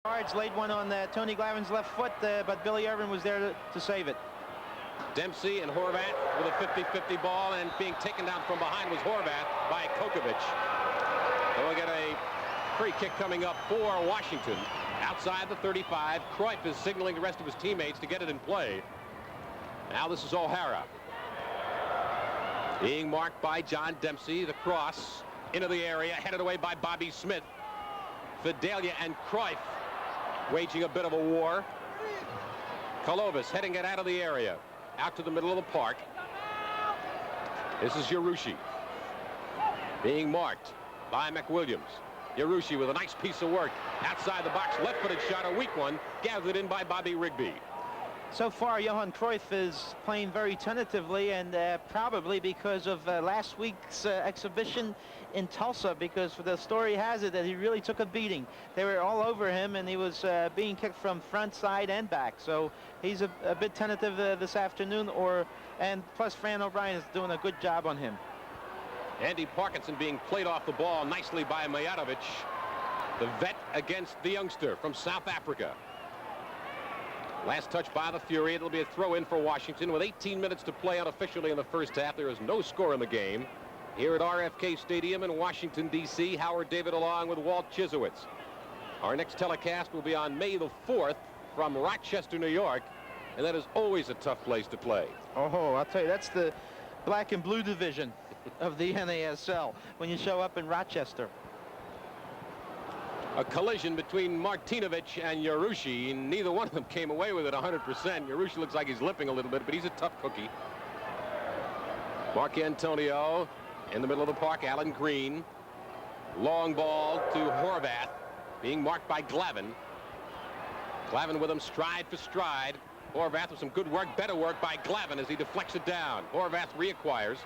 Yards, laid one on Tony Glavin's left foot, but Billy Irvin was there to save it. Dempsey and Horvath with a 50-50 ball, and being taken down from behind was Horvath by Kokovic. So we'll get a free kick coming up for Washington. Outside the 35, Cruyff is signaling the rest of his teammates to get it in play. Now this is O'Hara. Being marked by John Dempsey. The cross into the area, headed away by Bobby Smith. Fidelia and Cruyff waging a bit of a war. Kolovis heading it out of the area, out to the middle of the park. This is Yarushi being marked by McWilliams. Yarushi with a nice piece of work outside the box, left-footed shot, a weak one, gathered in by Bobby Rigby. So far, Johan Cruyff is playing very tentatively, and probably because of last week's exhibition in Tulsa, because the story has it that he really took a beating. They were all over him, and he was being kicked from front, side, and back. So he's a bit tentative this afternoon, and plus Fran O'Brien is doing a good job on him. Andy Parkinson being played off the ball nicely by Mijatovic, the vet against the youngster from South Africa. Last touch by the Fury. It'll be a throw-in for Washington with 18 minutes to play unofficially in the first half. There is no score in the game. Here at RFK Stadium in Washington, D.C., Howard David along with Walt Chisowitz. Our next telecast will be on May the 4th from Rochester, New York, and that is always a tough place to play. Oh, I'll tell you, that's the black and blue division of the NASL when you show up in Rochester. A collision between Martinovic and Yarushi. Neither one of them came away with it 100%. Yarushi looks like he's limping a little bit, but he's a tough cookie. Mark Antonio in the middle of the park. Alan Green. Long ball to Horvath, being marked by Glavin. Glavin with him stride for stride. Horvath with some good work, better work by Glavin as he deflects it down. Horvath reacquires.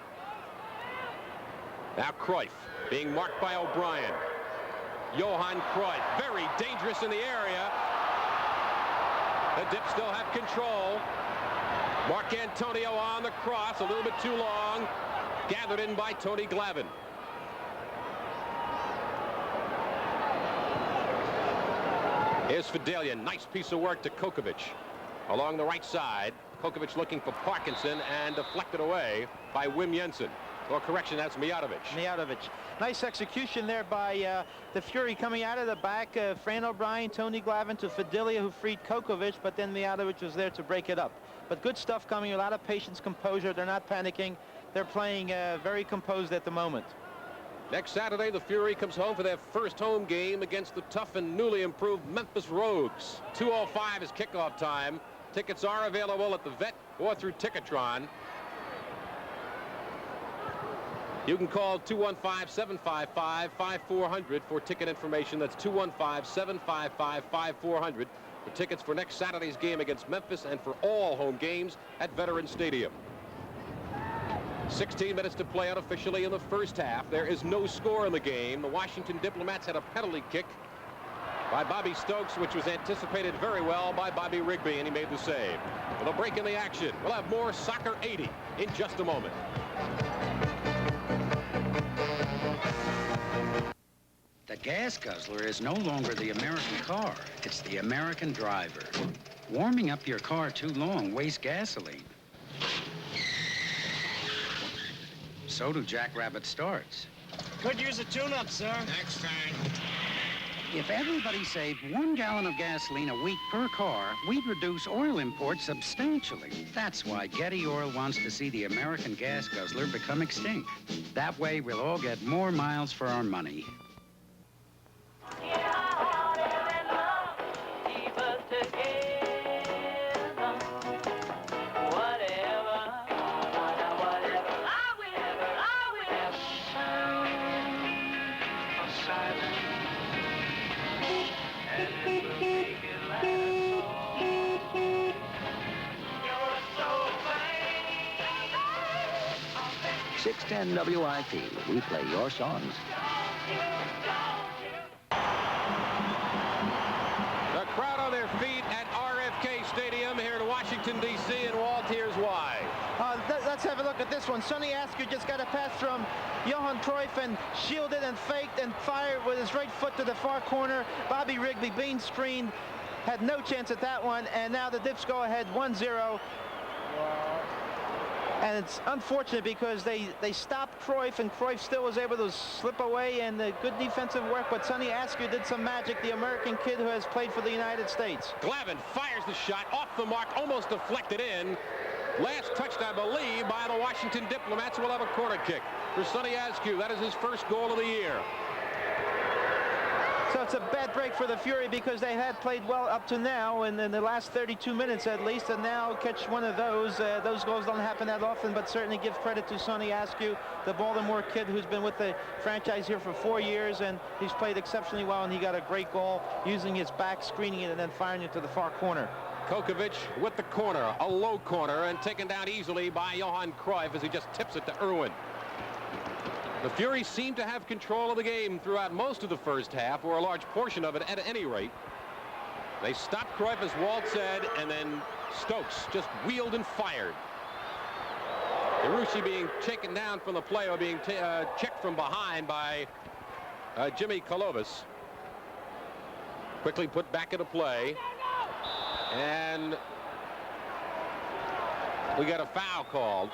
Now Cruyff being marked by O'Brien. Johan Cruyff, very dangerous in the area. The Dips still have control. Mark Antonio on the cross, a little bit too long. Gathered in by Tony Glavin. Here's Fidelia, nice piece of work to Kokovic. Along the right side, Kokovic looking for Parkinson and deflected away by Wim Jensen. Or correction, that's Mijatovic. Nice execution there by the Fury coming out of the back. Fran O'Brien, Tony Glavin to Fidelia, who freed Kokovic, but then Mijatovic was there to break it up. But good stuff coming, a lot of patience, composure. They're not panicking. They're playing very composed at the moment. Next Saturday, the Fury comes home for their first home game against the tough and newly improved Memphis Rogues. 2:05 is kickoff time. Tickets are available at the Vet or through Ticketron. You can call 215-755-5400 for ticket information. That's 215-755-5400 for tickets for next Saturday's game against Memphis and for all home games at Veterans Stadium. 16 minutes to play unofficially in the first half. There is no score in the game. The Washington Diplomats had a penalty kick by Bobby Stokes, which was anticipated very well by Bobby Rigby, and he made the save. With a break in the action, we'll have more Soccer 80 in just a moment. The gas guzzler is no longer the American car. It's the American driver. Warming up your car too long wastes gasoline. So do Jackrabbit starts. Could use a tune-up, sir. Next time. If everybody saved 1 gallon of gasoline a week per car, we'd reduce oil imports substantially. That's why Getty Oil wants to see the American gas guzzler become extinct. That way, we'll all get more miles for our money. WIP. We play your songs. The crowd on their feet at RFK Stadium here in Washington, D.C., and Walt, here's why. Let's have a look at this one. Sonny Askew just got a pass from Johan Cruyff and shielded and faked and fired with his right foot to the far corner. Bobby Rigby being screened, had no chance at that one, and now the Dips go ahead 1-0. And it's unfortunate because they stopped Cruyff, and Cruyff still was able to slip away, and good defensive work, but Sonny Askew did some magic, the American kid who has played for the United States. Glavin fires the shot off the mark, almost deflected in. Last touched, I believe, by the Washington Diplomats. Will have a corner kick for Sonny Askew. That is his first goal of the year. So it's a bad break for the Fury because they had played well up to now, and in the last 32 minutes at least, and now catch one of those. Those goals don't happen that often, but certainly give credit to Sonny Askew, the Baltimore kid who's been with the franchise here for 4 years, and he's played exceptionally well, and he got a great goal using his back, screening it, and then firing it to the far corner. Kokovic with the corner, a low corner, and taken down easily by Johan Cruyff as he just tips it to Irwin. The Fury seemed to have control of the game throughout most of the first half, or a large portion of it at any rate. They stopped Cruyff, as Walt said, and then Stokes just wheeled and fired. Irushi being taken down from the play, or being checked from behind by Jimmy Kolovis. Quickly put back into play. And we got a foul called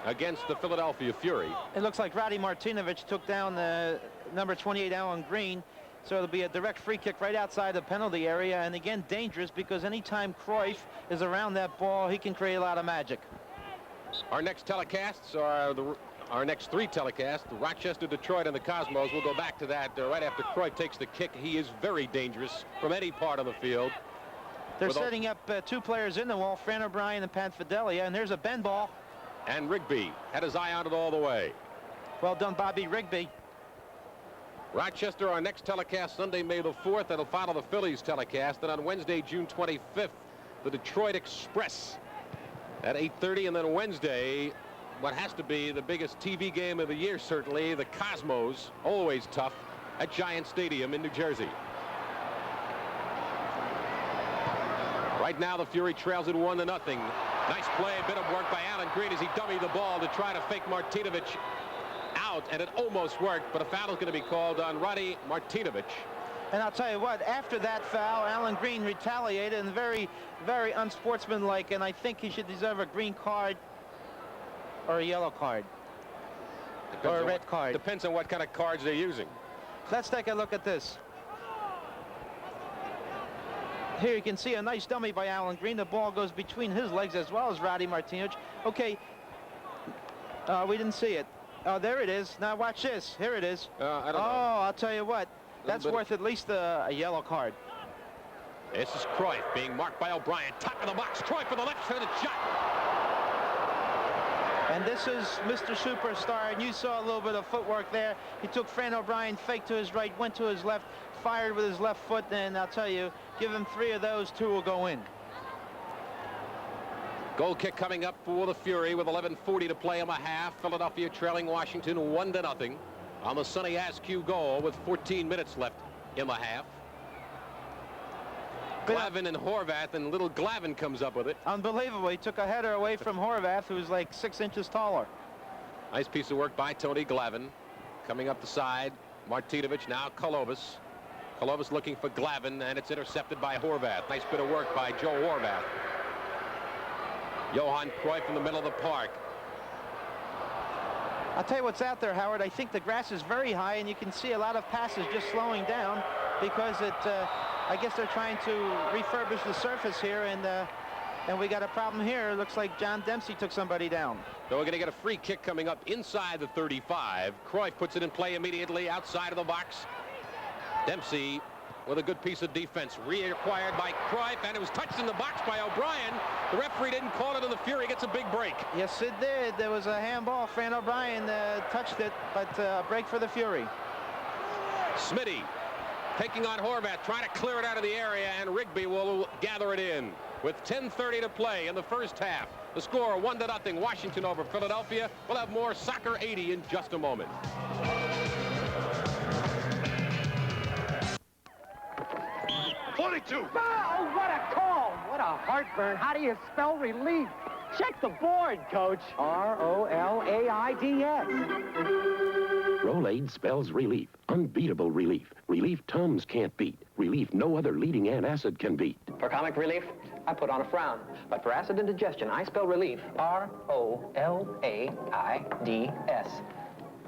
against the Philadelphia Fury. It looks like Radi Martinovic took down the number 28 Alan Green, so it'll be a direct free kick right outside the penalty area, and again dangerous because anytime Cruyff is around that ball, he can create a lot of magic. Our next telecasts are our next three telecasts, Rochester, Detroit, and the Cosmos. We'll go back to that right after Cruyff takes the kick. He is very dangerous from any part of the field. They're setting up two players in the wall, Fran O'Brien and Pat Fidelia, and there's a bend ball. And Rigby had his eye on it all the way. Well done, Bobby Rigby. Rochester, our next telecast Sunday, May the 4th. That'll follow the Phillies telecast. And on Wednesday, June 25th, the Detroit Express at 8:30. And then Wednesday, what has to be the biggest TV game of the year, certainly, the Cosmos, always tough, at Giant Stadium in New Jersey. Right now, the Fury trails it 1-0. Nice play, a bit of work by Alan Green as he dummied the ball to try to fake Martinovic out, and it almost worked, but a foul is going to be called on Radi Martinovic. And I'll tell you what, after that foul, Alan Green retaliated, and very, very unsportsmanlike, and I think he should deserve a green card or a yellow card. Or a red card. Depends on what kind of cards they're using. Let's take a look at this. Here you can see a nice dummy by Alan Green. The ball goes between his legs as well as Radi Martinovic. Okay, we didn't see it. Oh, there it is. Now watch this. Here it is. I don't know. I'll tell you what. That's worth at least a yellow card. This is Cruyff being marked by O'Brien. Top of the box. Cruyff with a left-handed shot. And this is Mr. Superstar, and you saw a little bit of footwork there. He took Fran O'Brien, fake to his right, went to his left, fired with his left foot, and I'll tell you, give him 3 of those, 2 will go in. Goal kick coming up for the Fury with 11:40 to play in the half. Philadelphia trailing Washington 1-0 on the Sonny Askew goal with 14 minutes left in the half. Glavin and Horvath, and little Glavin comes up with it. Unbelievable. He took a header away from Horvath, who's like 6 inches taller. Nice piece of work by Tony Glavin. Coming up the side, Martinovic, now Kolovis. Kolovis looking for Glavin, and it's intercepted by Horvath. Nice bit of work by Joe Horvath. Johan Cruyff in the middle of the park. I'll tell you what's out there, Howard. I think the grass is very high, and you can see a lot of passes just slowing down because I guess they're trying to refurbish the surface here, and we got a problem here. It looks like John Dempsey took somebody down. So we're going to get a free kick coming up inside the 35. Cruyff puts it in play immediately outside of the box. Dempsey with a good piece of defense, reacquired by Cruyff, and it was touched in the box by O'Brien. The referee didn't call it, and the Fury gets a big break. Yes, it did. There was a handball. Fran O'Brien touched it, but a break for the Fury. Smitty taking on Horvath, trying to clear it out of the area, and Rigby will gather it in. With 10:30 to play in the first half. The score 1-0, Washington over Philadelphia. We'll have more Soccer 80 in just a moment. Oh, what a call! What a heartburn! How do you spell relief? Check the board, Coach. R-O-L-A-I-D-S. Rolaids spells relief. Unbeatable relief. Relief Tums can't beat. Relief no other leading antacid can beat. For comic relief, I put on a frown. But for acid indigestion, I spell relief. R-O-L-A-I-D-S.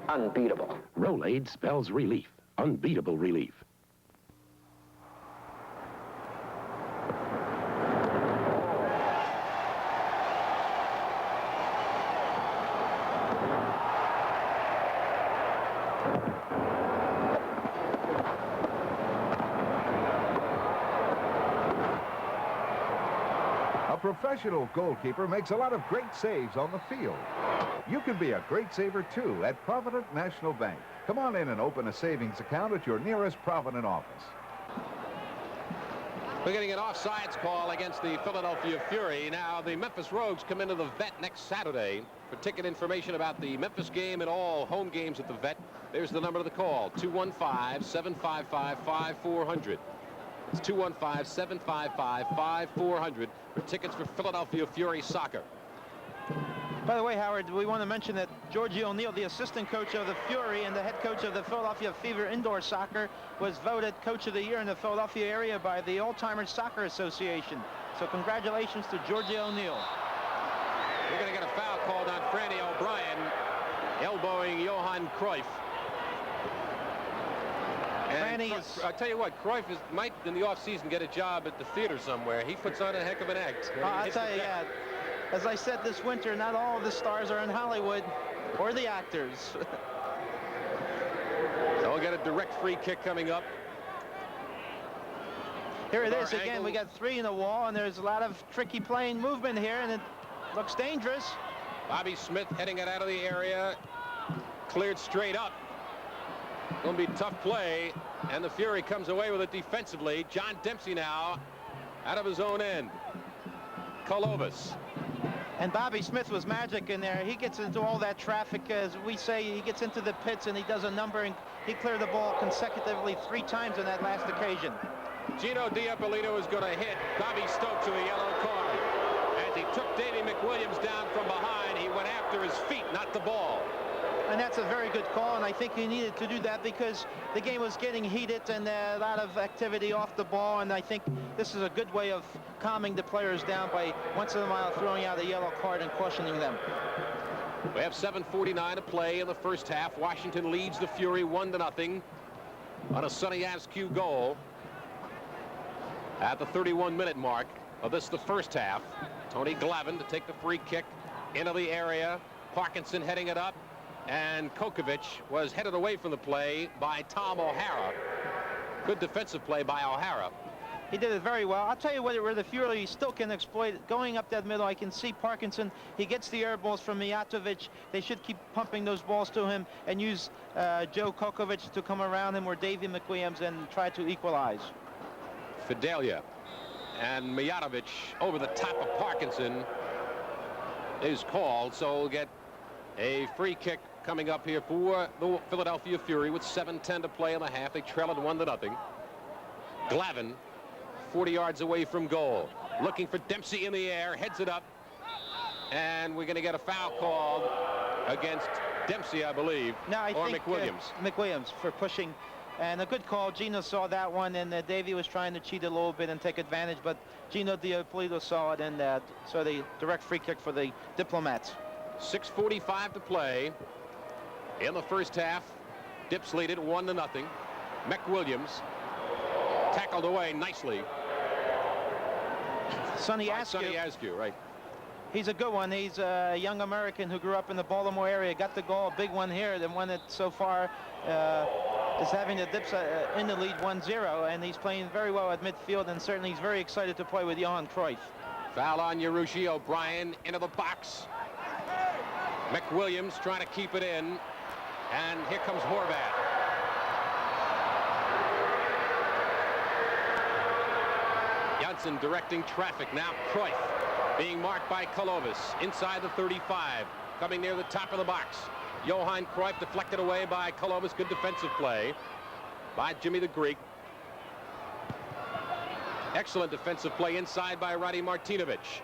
Unbeatable. Rolaids spells relief. Unbeatable relief. A professional goalkeeper makes a lot of great saves on the field. You can be a great saver, too, at Provident National Bank. Come on in and open a savings account at your nearest Provident office. We're getting an offsides call against the Philadelphia Fury. Now, the Memphis Rogues come into the Vet next Saturday. For ticket information about the Memphis game and all home games at the Vet, there's the number to the call, 215-755-5400. It's 215-755-5400 for tickets for Philadelphia Fury soccer. By the way, Howard, we want to mention that Georgie O'Neill, the assistant coach of the Fury and the head coach of the Philadelphia Fever Indoor Soccer, was voted Coach of the Year in the Philadelphia area by the Old-Timers Soccer Association. So congratulations to Georgie O'Neill. We're going to get a foul called on Franny O'Brien, elbowing Johan Cruyff. And I'll tell you what, Cruyff might in the offseason get a job at the theater somewhere. He puts on a heck of an act. I'll tell you, yeah. As I said this winter, not all of the stars are in Hollywood or the actors. So we'll get a direct free kick coming up. Here it is again. We got 3 in the wall, and there's a lot of tricky playing movement here, and it looks dangerous. Bobby Smith heading it out of the area. Cleared straight up. Going to be tough play, and the Fury comes away with it defensively. John Dempsey now out of his own end. Kolovas. And Bobby Smith was magic in there. He gets into all that traffic, as we say. He gets into the pits, and he does a number, and he cleared the ball consecutively 3 times on that last occasion. Gino D'Appolito is going to hit Bobby Stokes with a yellow card. As he took Davey McWilliams down from behind, he went after his feet, not the ball. And that's a very good call, and I think he needed to do that because the game was getting heated and a lot of activity off the ball, and I think this is a good way of calming the players down by once in a while throwing out a yellow card and cautioning them. We have 7:49 to play in the first half. Washington leads the Fury 1-0 on a Sonny Askew goal at the 31-minute mark of the first half. Tony Glavin to take the free kick into the area. Parkinson heading it up. And Kokovic was headed away from the play by Tom O'Hara. Good defensive play by O'Hara. He did it very well. I'll tell you where the Fury still can exploit it. Going up that middle, I can see Parkinson. He gets the air balls from Mijatovic. They should keep pumping those balls to him and use Joe Kokovic to come around him or Davey McWilliams and try to equalize. Fidelia and Mijatovic over the top of Parkinson is called, so we'll get a free kick coming up here for the Philadelphia Fury with 7:10 to play in the half. They trail it 1-0. Glavin, 40 yards away from goal, looking for Dempsey in the air, heads it up, and we're going to get a foul called against Dempsey, I believe, or McWilliams. McWilliams for pushing, and a good call. Gino saw that one, and Davey was trying to cheat a little bit and take advantage, but Gino D'Appolito saw it, and so the direct free kick for the Diplomats. 6:45 to play in the first half. Dipz lead it 1-0. McWilliams tackled away nicely. Sonny Askew, right. He's a good one. He's a young American who grew up in the Baltimore area. Got the goal, a big one here. The one that so far is having the Dipz in the lead 1-0, and he's playing very well at midfield, and certainly he's very excited to play with Johan Cruyff. Foul on Yarushi. O'Brien into the box. McWilliams trying to keep it in, and here comes Horvath. Janssen directing traffic. Now Cruyff being marked by Kolovas inside the 35, coming near the top of the box. Johan Cruyff deflected away by Kolovas. Good defensive play by Jimmy the Greek. Excellent defensive play inside by Radi Martinovic.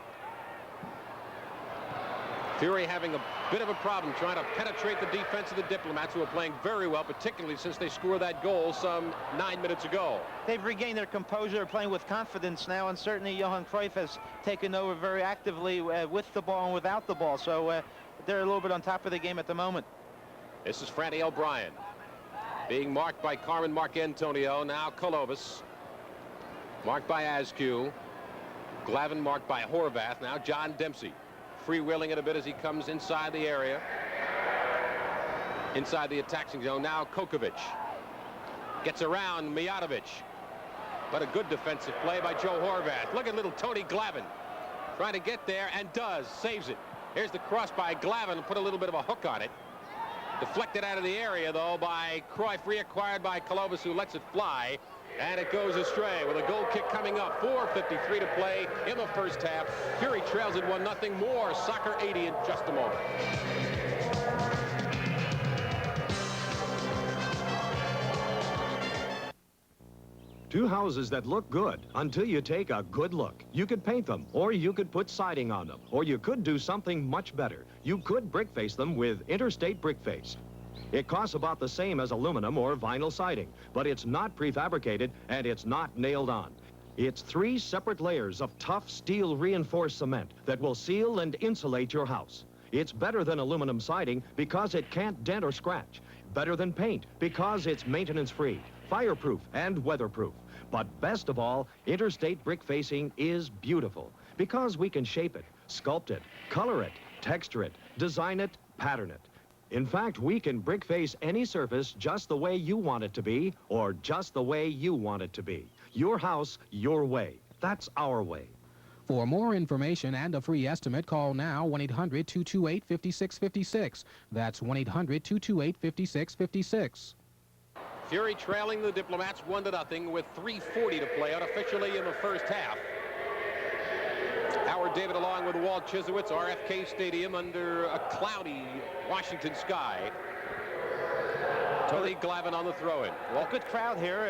Fury having a bit of a problem trying to penetrate the defense of the Diplomats, who are playing very well, particularly since they scored that goal some 9 minutes ago. They've regained their composure, playing with confidence now, and certainly Johan Cruyff has taken over very actively with the ball and without the ball. So they're a little bit on top of the game at the moment. This is Franny O'Brien being marked by Carmen Marcantonio. Now Colovis marked by Askew. Glavin marked by Horvath. Now John Dempsey freewheeling it a bit as he comes inside the area, inside the attacking zone. Now Kokovic gets around Mijatovic, but a good defensive play by Joe Horvath. Look at little Tony Glavin trying to get there, and does. Saves it. Here's the cross by Glavin, put a little bit of a hook on it. Deflected out of the area, though, by Cruyff, reacquired by Colovis, who lets it fly. And it goes astray with a goal kick coming up. 4:53 to play in the first half. Fury trails it 1-0. More Soccer 80 in just a moment. Two houses that look good until you take a good look. You could paint them, or you could put siding on them, or you could do something much better. You could brick face them with Interstate Brick Face. It costs about the same as aluminum or vinyl siding, but it's not prefabricated and it's not nailed on. It's 3 separate layers of tough steel reinforced cement that will seal and insulate your house. It's better than aluminum siding because it can't dent or scratch. Better than paint because it's maintenance-free, fireproof and weatherproof. But best of all, Interstate Brick Facing is beautiful because we can shape it, sculpt it, color it, texture it, design it, pattern it. In fact, we can brick face any surface just the way you want it to be, or just the way you want it to be. Your house, your way. That's our way. For more information and a free estimate, call now 1-800-228-5656. That's 1-800-228-5656. Fury trailing the Diplomats 1-0 with 3:40 to play unofficially in the first half. Howard David along with Walt Chisowitz, RFK Stadium under a cloudy Washington sky. Tony Glavin on the throw-in. A good crowd here.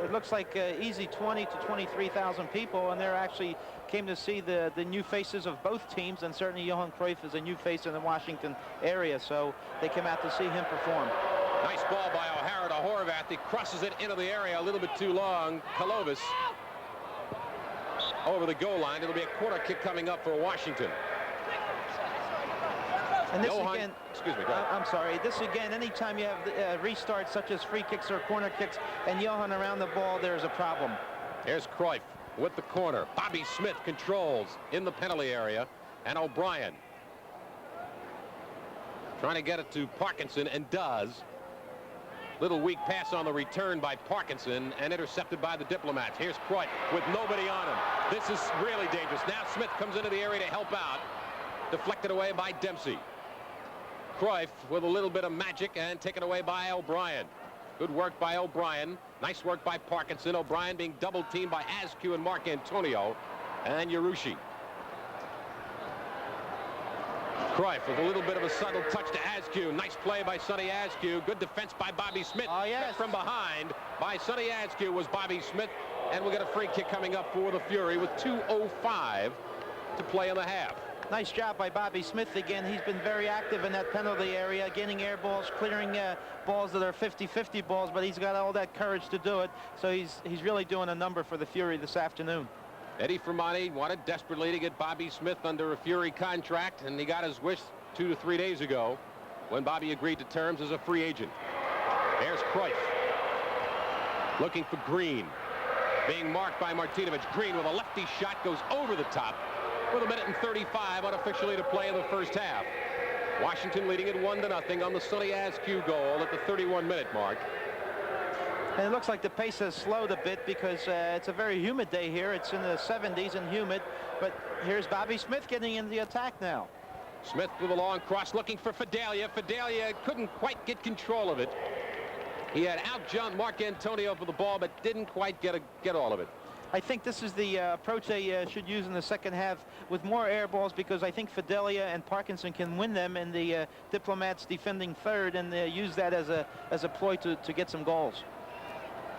It looks like easy 20 to 23,000 people, and they actually came to see the new faces of both teams, and certainly Johan Cruyff is a new face in the Washington area, so they came out to see him perform. Nice ball by O'Hara to Horvath. He crosses it into the area a little bit too long. Colovis over the goal line. It'll be a corner kick coming up for Washington. And this Johan, again, excuse me, go ahead. I'm sorry. This again, anytime you have restarts such as free kicks or corner kicks and Johan around the ball, there's a problem. Here's Cruyff with the corner. Bobby Smith controls in the penalty area, and O'Brien trying to get it to Parkinson, and does. Little weak pass on the return by Parkinson and intercepted by the Diplomats. Here's Cruyff with nobody on him. This is really dangerous. Now Smith comes into the area to help out. Deflected away by Dempsey. Cruyff with a little bit of magic and taken away by O'Brien. Good work by O'Brien. Nice work by Parkinson. O'Brien being double-teamed by Askew and Marcantonio and Yarushi. Cruyff with a little bit of a subtle touch to Askew. Nice play by Sonny Askew. Good defense by Bobby Smith. Oh, yes. From behind by Sonny Askew was Bobby Smith. And we'll get a free kick coming up for the Fury with 2:05 to play in the half. Nice job by Bobby Smith again. He's been very active in that penalty area, getting air balls, clearing balls that are 50-50 balls, but he's got all that courage to do it. So he's really doing a number for the Fury this afternoon. Eddie Fermani wanted desperately to get Bobby Smith under a Fury contract, and he got his wish 2 to 3 days ago when Bobby agreed to terms as a free agent. There's Cruyff looking for Green, being marked by Martinovic. Green with a lefty shot goes over the top with 1:35 unofficially to play in the first half. Washington leading it 1-0 on the Sonny Askew goal at the 31-minute mark. And it looks like the pace has slowed a bit because it's a very humid day here. It's in the 70s and humid. But here's Bobby Smith getting in the attack now. Smith with a long cross looking for Fidelia. Fidelia couldn't quite get control of it. He had outjumped Marcantonio for the ball, but didn't quite get all of it. I think this is the approach they should use in the second half with more air balls, because I think Fidelia and Parkinson can win them, and the Diplomats defending third, and use that as a ploy to get some goals.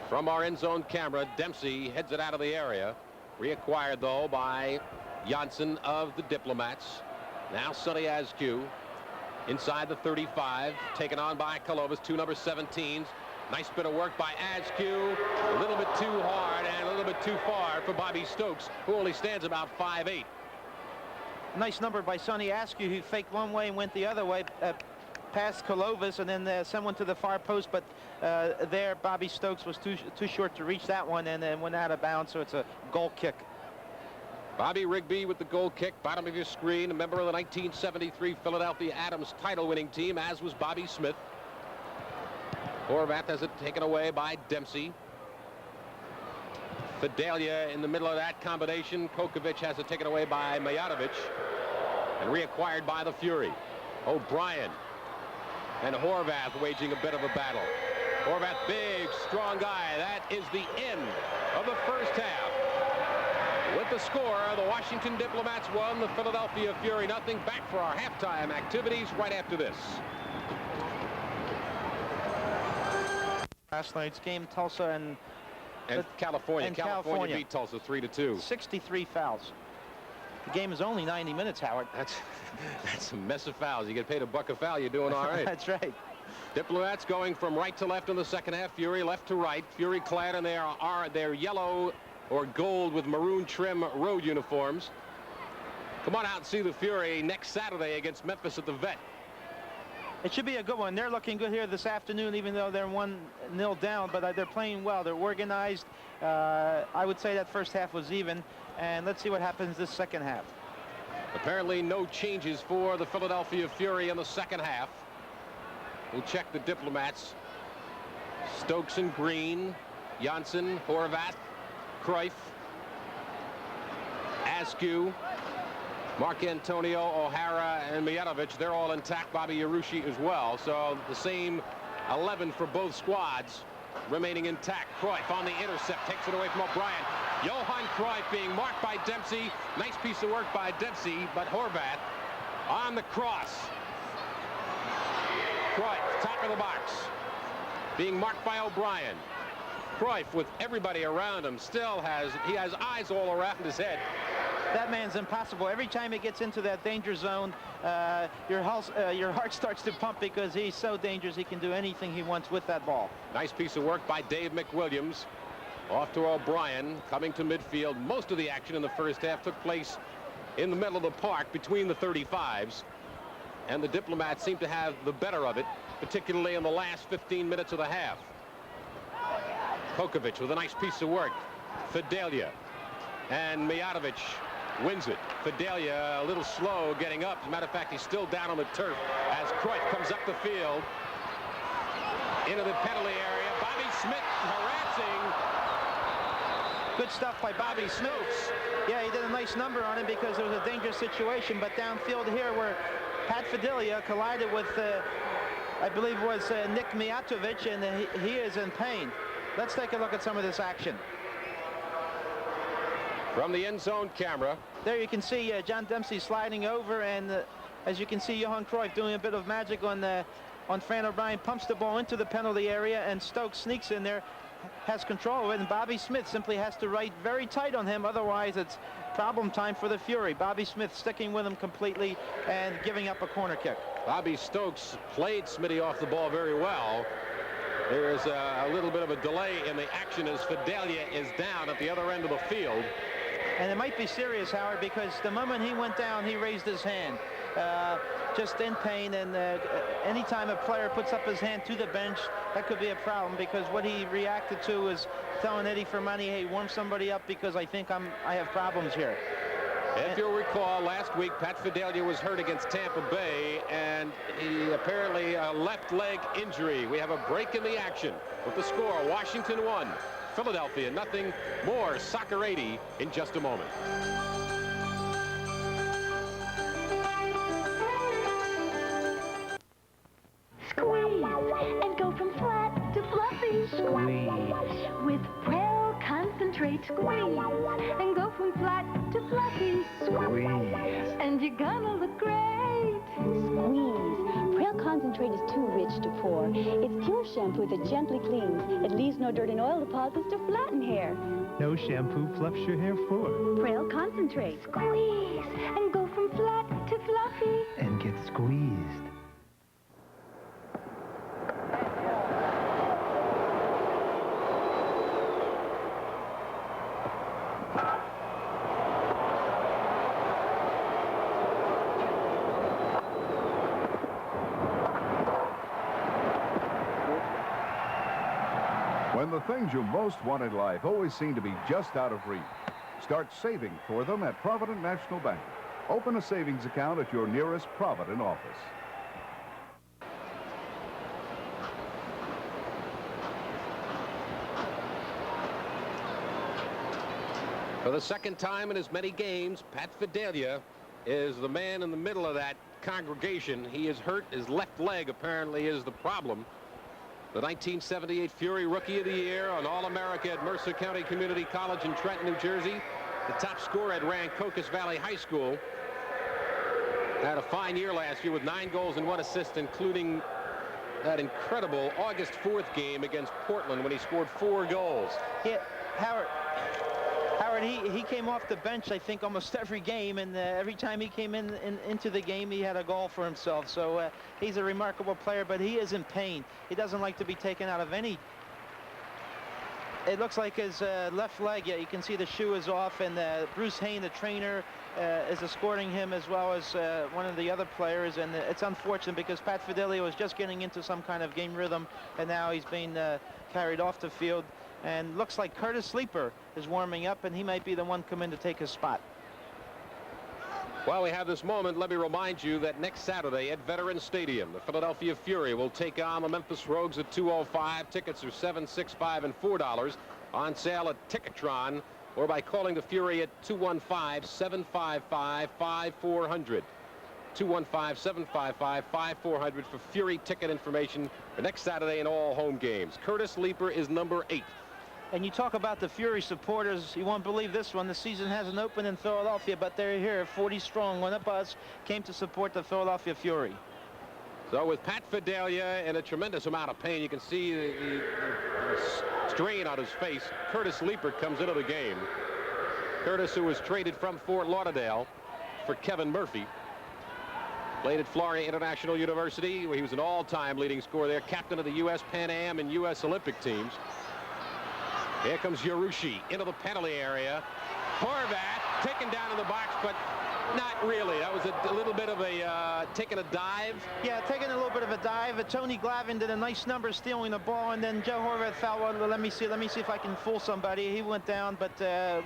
From our end zone camera, Dempsey heads it out of the area. Reacquired, though, by Janssen of the Diplomats. Now Sonny Askew inside the 35, taken on by Kolovas, two number 17s. Nice bit of work by Askew. A little bit too hard and a little bit too far for Bobby Stokes, who only stands about 5'8". Nice number by Sonny Askew, who faked one way and went the other way, past Kolovas, and then sent one to the far post. But there, Bobby Stokes was too short to reach that one, and then went out of bounds. So it's a goal kick. Bobby Rigby with the goal kick, bottom of your screen, a member of the 1973 Philadelphia Adams title-winning team, as was Bobby Smith. Horvath has it taken away by Dempsey. Fidelia in the middle of that combination. Kokovic has it taken away by Mijatovic and reacquired by the Fury. O'Brien and Horvath waging a bit of a battle. Horvath, big, strong guy. That is the end of the first half. With the score, the Washington Diplomats won, the Philadelphia Fury nothing. Back for our halftime activities right after this. Last night's game, Tulsa and California. California beat Tulsa 3-2. 63 fouls. The game is only 90 minutes, Howard. That's a mess of fouls. You get paid $1 a foul, you're doing all right. That's right. Diplomats going from right to left in the second half. Fury left to right. Fury clad in their yellow or gold with maroon trim road uniforms. Come on out and see the Fury next Saturday against Memphis at the Vet. It should be a good one. They're looking good here this afternoon, even though they're 1-0 down, but they're playing well. They're organized. I would say that first half was even, and let's see what happens this second half. Apparently no changes for the Philadelphia Fury in the second half. We'll check the Diplomats. Stokes and Green, Janssen, Horvath, Cruyff, Askew, Mark Antonio, O'Hara, and Mijatovic, they're all intact. Bobby Yarushi as well. So the same 11 for both squads remaining intact. Cruyff on the intercept, takes it away from O'Brien. Johan Cruyff being marked by Dempsey. Nice piece of work by Dempsey, but Horvath on the cross. Cruyff, top of the box, being marked by O'Brien. Cruyff, with everybody around him, he has eyes all around his head. That man's impossible. Every time he gets into that danger zone, your heart starts to pump because he's so dangerous. He can do anything he wants with that ball. Nice piece of work by Dave McWilliams. Off to O'Brien, coming to midfield. Most of the action in the first half took place in the middle of the park between the 35s. And the Diplomats seem to have the better of it, particularly in the last 15 minutes of the half. Kokovic with a nice piece of work. Fidelia and Mijatovic wins it. Fidelia a little slow getting up. As a matter of fact, he's still down on the turf as Cruyff comes up the field into the penalty area. Bobby Smith harassing. Good stuff by Bobby Smith. Yeah, he did a nice number on him because it was a dangerous situation. But downfield here, where Pat Fidelia collided with, I believe it was Nick Mijatovic, and he is in pain. Let's take a look at some of this action. From the end zone camera. There you can see John Dempsey sliding over, and as you can see, Johan Cruyff doing a bit of magic on Fran O'Brien, pumps the ball into the penalty area, and Stokes sneaks in there, has control of it, and Bobby Smith simply has to ride very tight on him. Otherwise, it's problem time for the Fury. Bobby Smith sticking with him completely and giving up a corner kick. Bobby Stokes played Smitty off the ball very well. There's a little bit of a delay in the action as Fidelia is down at the other end of the field. And it might be serious, Howard, because the moment he went down, he raised his hand, just in pain. And anytime a player puts up his hand to the bench, that could be a problem, because what he reacted to was telling Eddie Fermani, hey, warm somebody up because I think I have problems here. If you'll recall, last week, Pat Fidelia was hurt against Tampa Bay, and he apparently a left leg injury. We have a break in the action with the score, Washington 1, Philadelphia nothing. More Soccer 80 in just a moment. Squeeze and go from flat to fluffy. Squeeze with Prel concentrate. Squeeze and go from flat to fluffy. Squeeze and you're gonna look great. Squeeze. Prel concentrate is too rich to pour. It's too shampoo that gently cleans. It leaves no dirt and oil deposits to flatten hair. No shampoo fluffs your hair fuller. Prel Concentrate. Squeeze and go from flat to fluffy. And get squeezed. When the things you most want in life always seem to be just out of reach, start saving for them at Provident National Bank. Open a savings account at your nearest Provident office. For the second time in as many games, Pat Fidelia is the man in the middle of that congregation. He is hurt. His left leg apparently is the problem. The 1978 Fury Rookie of the Year, an All-America at Mercer County Community College in Trenton, New Jersey. The top scorer at Rancocas Valley High School. Had a fine year last year with 9 goals and 1 assist, including that incredible August 4th game against Portland when he scored 4 goals. Yeah, Howard, he came off the bench, I think, almost every game, and every time he came into the game, he had a goal for himself. So he's a remarkable player, but he is in pain. He doesn't like to be taken out of any. It looks like his left leg, yeah, you can see the shoe is off, and Bruce Hayne, the trainer, is escorting him as well as one of the other players, and it's unfortunate because Pat Fidelia was just getting into some kind of game rhythm, and now he's being carried off the field. And looks like Curtis Sleeper is warming up, and he might be the one come in to take his spot. While we have this moment, let me remind you that next Saturday at Veterans Stadium, the Philadelphia Fury will take on the Memphis Rogues at 2:05. Tickets are $7, $6, $5, and $4. On sale at Ticketron or by calling the Fury at 215-755-5400. 215-755-5400 for Fury ticket information for next Saturday in all home games. Curtis Leeper is number 8. And you talk about the Fury supporters, you won't believe this one. The season hasn't opened in Philadelphia, but they're here, 40 strong, on a bus, came to support the Philadelphia Fury. So with Pat Fidelia in a tremendous amount of pain, you can see the strain on his face. Curtis Leeper comes into the game. Curtis, who was traded from Fort Lauderdale for Kevin Murphy. Played at Florida International University, where he was an all-time leading scorer there, captain of the U.S. Pan Am and U.S. Olympic teams. Here comes Yarushi into the penalty area. Horvat taken down in the box, but not really. That was a little bit of a taking a dive. Yeah, taking a little bit of a dive. Tony Glavin did a nice number stealing the ball, and then Joe Horvat fell. Well, let me see if I can fool somebody. He went down, but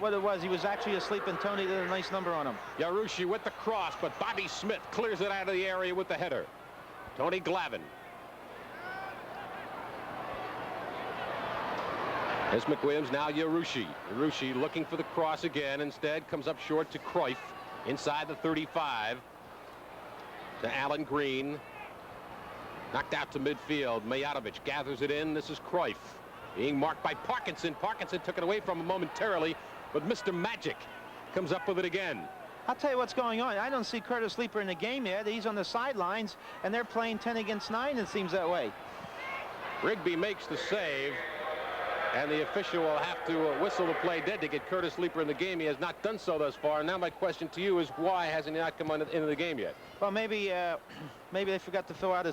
what it was, he was actually asleep, and Tony did a nice number on him. Yarushi with the cross, but Bobby Smith clears it out of the area with the header. Tony Glavin. Here's McWilliams, now Yarushi. Yarushi looking for the cross again. Instead, comes up short to Cruyff. Inside the 35. To Alan Green. Knocked out to midfield. Mijatovic gathers it in. This is Cruyff. Being marked by Parkinson. Parkinson took it away from him momentarily, but Mr. Magic comes up with it again. I'll tell you what's going on. I don't see Curtis Leeper in the game yet. He's on the sidelines, and they're playing 10 against 9, it seems that way. Rigby makes the save. And the official will have to whistle the play dead to get Curtis Leeper in the game. He has not done so thus far. Now my question to you is, why hasn't he not come into the game yet? Well, maybe they forgot to throw out his